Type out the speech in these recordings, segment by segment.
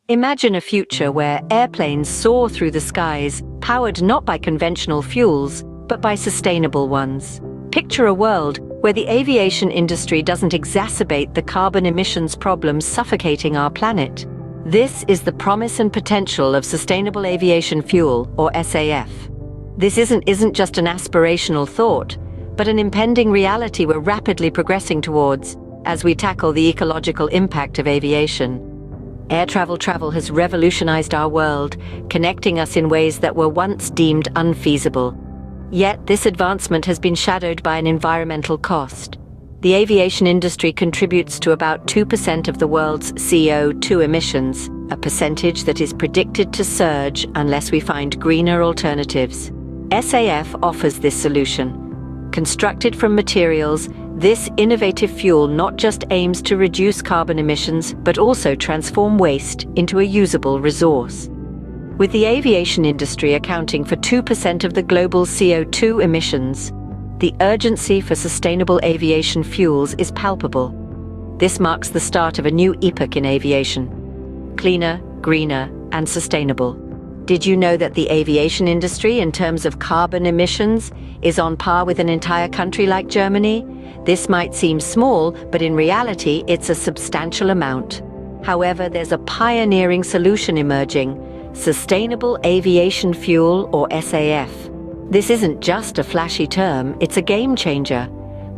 Imagine a future where airplanes soar through the skies, powered not by conventional fuels, but by sustainable ones. Picture a world where the aviation industry doesn't exacerbate the carbon emissions problems suffocating our planet. This is the promise and potential of sustainable aviation fuel, or SAF. This isn't just an aspirational thought, but an impending reality we're rapidly progressing towards as we tackle the ecological impact of aviation. Air travel has revolutionized our world, connecting us in ways that were once deemed unfeasible. Yet this advancement has been shadowed by an environmental cost. The aviation industry contributes to about 2% of the world's CO2 emissions, a percentage that is predicted to surge unless we find greener alternatives. SAF offers this solution. Constructed from materials, this innovative fuel not just aims to reduce carbon emissions, but also transform waste into a usable resource. With the aviation industry accounting for 2% of the global CO2 emissions, the urgency for sustainable aviation fuels is palpable. This marks the start of a new epoch in aviation: cleaner, greener, and sustainable. Did you know that the aviation industry, in terms of carbon emissions, is on par with an entire country like Germany? This might seem small, but in reality, it's a substantial amount. However, there's a pioneering solution emerging: sustainable aviation fuel, or SAF. This isn't just a flashy term, it's a game changer.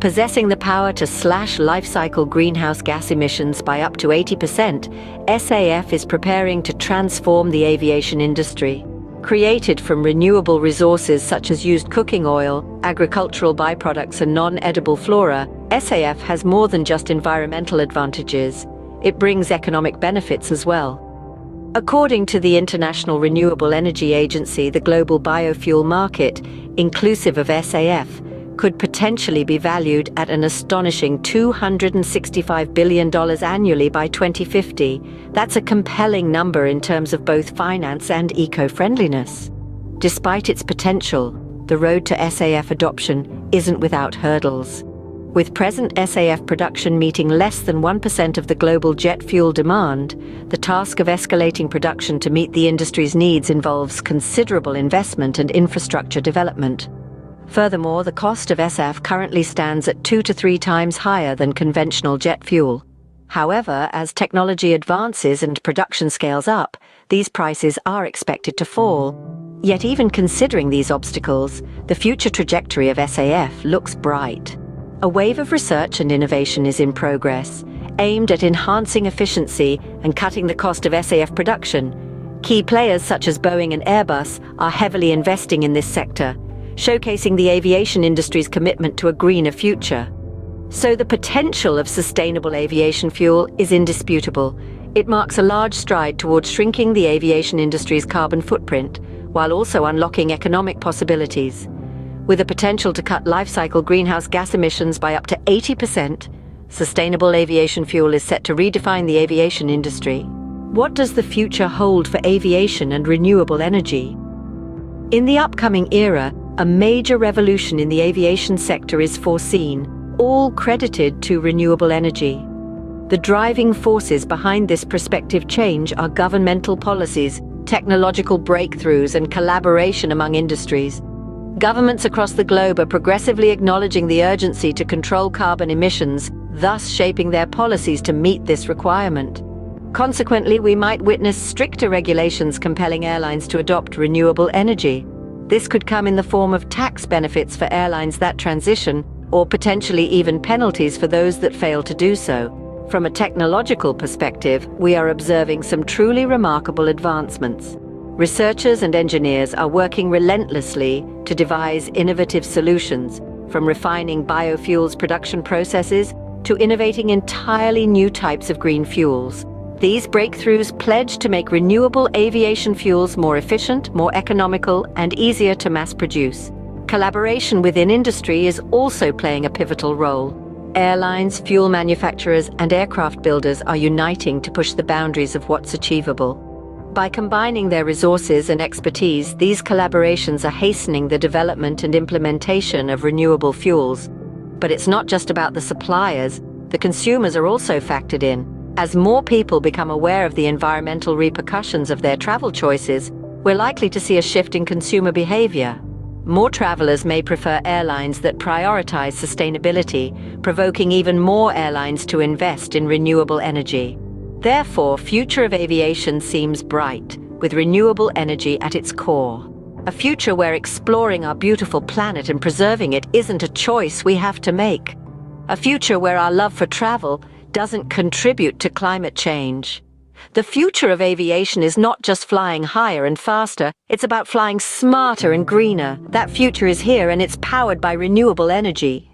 Possessing the power to slash life cycle greenhouse gas emissions by up to 80%, SAF is preparing to transform the aviation industry. Created from renewable resources such as used cooking oil, agricultural byproducts, and non-edible flora, SAF has more than just environmental advantages. It brings economic benefits as well. According to the International Renewable Energy Agency, the global biofuel market, inclusive of SAF, could potentially be valued at an astonishing $265 billion annually by 2050. That's a compelling number in terms of both finance and eco-friendliness. Despite its potential, the road to SAF adoption isn't without hurdles. With present SAF production meeting less than 1% of the global jet fuel demand, the task of escalating production to meet the industry's needs involves considerable investment and infrastructure development. Furthermore, the cost of SAF currently stands at 2 to 3 times higher than conventional jet fuel. However, as technology advances and production scales up, these prices are expected to fall. Yet even considering these obstacles, the future trajectory of SAF looks bright. A wave of research and innovation is in progress, aimed at enhancing efficiency and cutting the cost of SAF production. Key players such as Boeing and Airbus are heavily investing in this sector, showcasing the aviation industry's commitment to a greener future. So the potential of sustainable aviation fuel is indisputable. It marks a large stride towards shrinking the aviation industry's carbon footprint, while also unlocking economic possibilities. With a potential to cut life cycle greenhouse gas emissions by up to 80%, sustainable aviation fuel is set to redefine the aviation industry. What does the future hold for aviation and renewable energy? In the upcoming era, a major revolution in the aviation sector is foreseen, all credited to renewable energy. The driving forces behind this prospective change are governmental policies, technological breakthroughs, and collaboration among industries. Governments across the globe are progressively acknowledging the urgency to control carbon emissions, thus shaping their policies to meet this requirement. Consequently, we might witness stricter regulations compelling airlines to adopt renewable energy. This could come in the form of tax benefits for airlines that transition, or potentially even penalties for those that fail to do so. From a technological perspective, we are observing some truly remarkable advancements. Researchers and engineers are working relentlessly to devise innovative solutions, from refining biofuels production processes to innovating entirely new types of green fuels. These breakthroughs pledge to make renewable aviation fuels more efficient, more economical, and easier to mass produce. Collaboration within industry is also playing a pivotal role. Airlines, fuel manufacturers, and aircraft builders are uniting to push the boundaries of what's achievable. By combining their resources and expertise, these collaborations are hastening the development and implementation of renewable fuels. But it's not just about the suppliers. The consumers are also factored in. As more people become aware of the environmental repercussions of their travel choices, we're likely to see a shift in consumer behavior. More travelers may prefer airlines that prioritize sustainability, provoking even more airlines to invest in renewable energy. Therefore, future of aviation seems bright, with renewable energy at its core. A future where exploring our beautiful planet and preserving it isn't a choice we have to make. A future where our love for travel doesn't contribute to climate change. The future of aviation is not just flying higher and faster, it's about flying smarter and greener. That future is here and it's powered by renewable energy.